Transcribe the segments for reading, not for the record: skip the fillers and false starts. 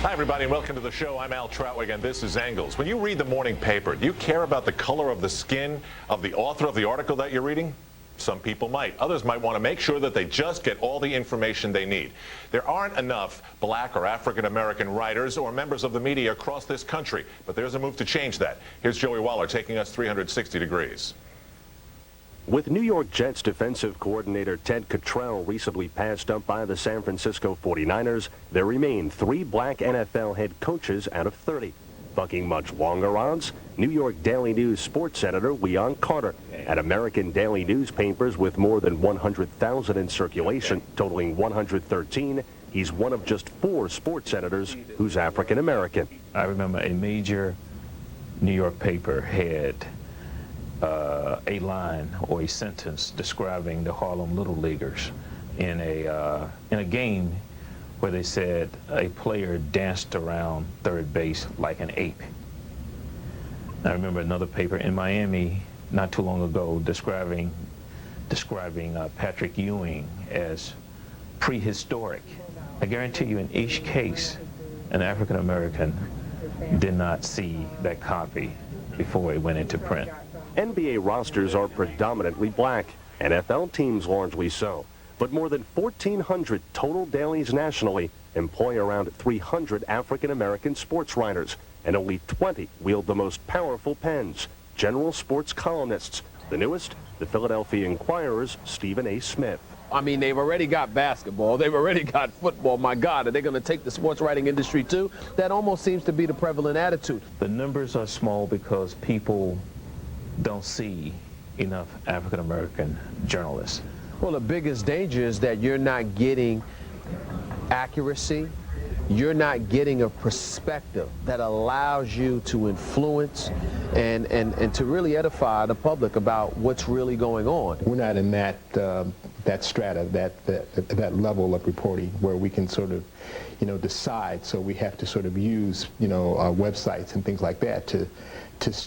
Hi, everybody, and welcome to the show. I'm Al Troutwig, and this is Angles. When you read the morning paper, do you care about the color of the skin of the author of the article that you're reading? Some people might. Others might want to make sure that they just get all the information they need. There aren't enough black or African-American writers or members of the media across this country, but there's a move to change that. Here's Joey Waller taking us 360 degrees. With New York Jets defensive coordinator Ted Cottrell recently passed up by the San Francisco 49ers, there remain 3 black NFL head coaches out of 30. Bucking much longer odds, New York Daily News sports editor Leon Carter. At American daily newspapers with more than 100,000 in circulation, totaling 113, he's one of just 4 sports editors who's African American. I remember a major New York paper had a line or a sentence describing the Harlem Little Leaguers in a game where they said a player danced around third base like an ape. I remember another paper in Miami not too long ago describing Patrick Ewing as prehistoric. I guarantee you in each case, an African American did not see that copy before it went into print. NBA rosters are predominantly black, NFL teams largely so. But more than 1,400 total dailies nationally employ around 300 African-American sports writers, and only 20 wield the most powerful pens, general sports columnists. The newest, the Philadelphia Inquirer's Stephen A. Smith. I mean, they've already got basketball, they've already got football. My God, are they going to take the sports writing industry too? That almost seems to be the prevalent attitude. The numbers are small because people don't see enough African-American journalists. Well, the biggest danger is that you're not getting accuracy. You're not getting a perspective that allows you to influence and to really edify the public about what's really going on. We're not in that strata, that level of reporting where we can sort of, decide. So we have to sort of use, websites and things like that to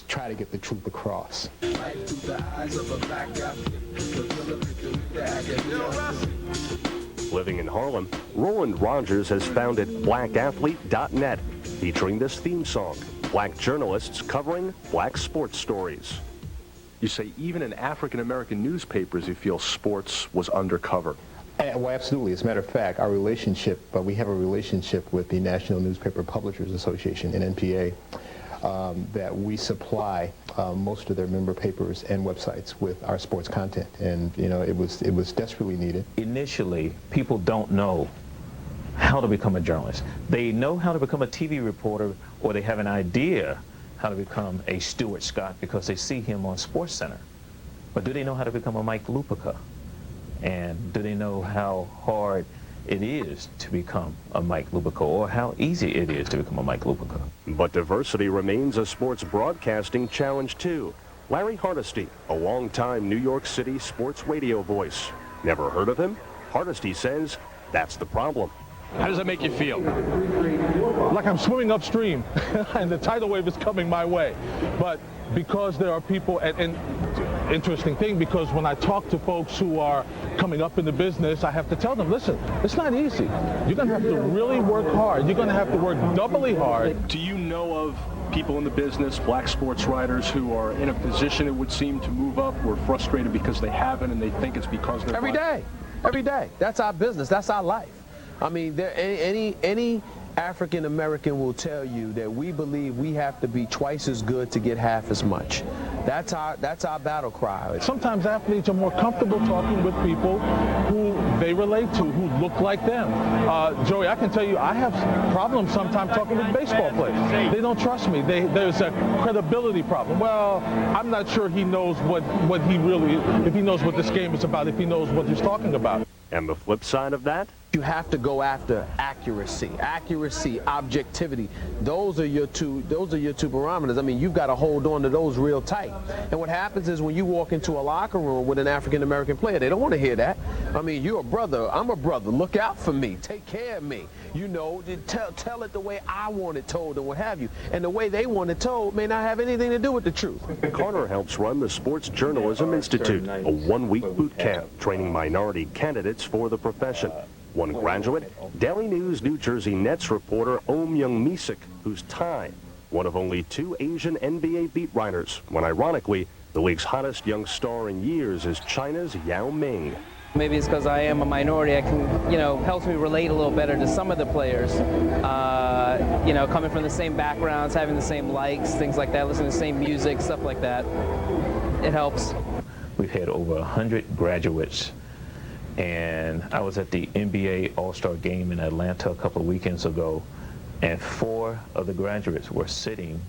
try to get the truth across. Living in Harlem, Roland Rogers has founded BlackAthlete.net, featuring this theme song, black journalists covering black sports stories. You say even in African-American newspapers you feel sports was undercover. Well, absolutely. As a matter of fact, our relationship, we have a relationship with the National Newspaper Publishers Association, NNPA, that we supply most of their member papers and websites with our sports content, and it was desperately needed. Initially, people don't know how to become a journalist. They know how to become a TV reporter, or they have an idea how to become a Stuart Scott because they see him on SportsCenter. But do they know how to become a Mike Lupica? And do they know how hard it is to become a Mike Lupica, or how easy it is to become a Mike Lupica? But diversity remains a sports broadcasting challenge too. Larry Hardesty, a longtime New York City sports radio voice. Never heard of him? Hardesty says that's the problem. How does that make you feel? Like I'm swimming upstream and the tidal wave is coming my way. But because there are people, and interesting thing, because when I talk to folks who are coming up in the business, I have to tell them, listen, it's not easy. You're going to have to really work hard. You're going to have to work doubly hard. Do you know of people in the business, black sports writers, who are in a position, it would seem, to move up, or frustrated because they haven't and they think it's because they're black? Every day. That's our business. That's our life. I mean, any African American will tell you that we believe we have to be twice as good to get half as much. That's our battle cry. Sometimes athletes are more comfortable talking with people who they relate to, who look like them. Joey, I can tell you, I have problems sometimes talking with baseball players. They don't trust me. There's a credibility problem. Well, I'm not sure he knows what he really, if he knows what this game is about, if he knows what he's talking about. And the flip side of that? You have to go after accuracy, objectivity. Those are your two barometers. I mean, you've got to hold on to those real tight. And what happens is when you walk into a locker room with an African American player, they don't want to hear that. I mean, you're a brother, I'm a brother. Look out for me. Take care of me. Tell it the way I want it told and what have you. And the way they want it told may not have anything to do with the truth. Carter helps run the Sports Journalism Institute, a one-week boot camp training minority candidates for the profession. One graduate, Daily News New Jersey Nets reporter Om Young-misik, who's Thai, one of only 2 Asian NBA beat writers, when ironically, the league's hottest young star in years is China's Yao Ming. Maybe it's because I am a minority. I can, helps me relate a little better to some of the players. Coming from the same backgrounds, having the same likes, things like that, listening to the same music, stuff like that. It helps. We've had over 100 graduates, and I was at the NBA All-Star Game in Atlanta a couple of weekends ago, and 4 of the graduates were sitting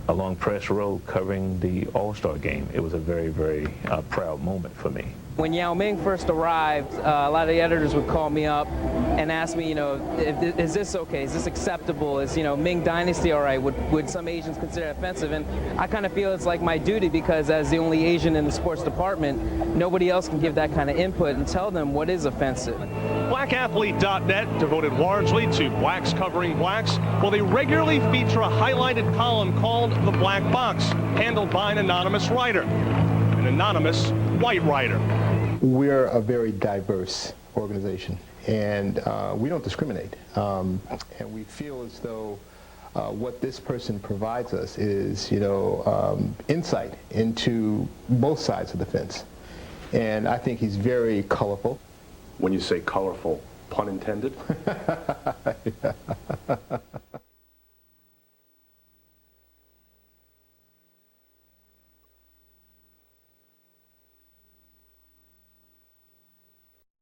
along Press Road covering the All-Star Game. It was a very, very proud moment for me. When Yao Ming first arrived, a lot of the editors would call me up and ask me, is this okay? Is this acceptable? Is, Ming Dynasty all right? Would some Asians consider it offensive? And I kind of feel it's like my duty, because as the only Asian in the sports department, nobody else can give that kind of input and tell them what is offensive. BlackAthlete.net, devoted largely to blacks covering blacks, well, they regularly feature a highlighted column called The Black Box, handled by an anonymous writer, an anonymous white writer. We're a very diverse organization, and we don't discriminate. And we feel as though what this person provides us is, insight into both sides of the fence. And I think he's very colorful. When you say colorful, pun intended? Yeah.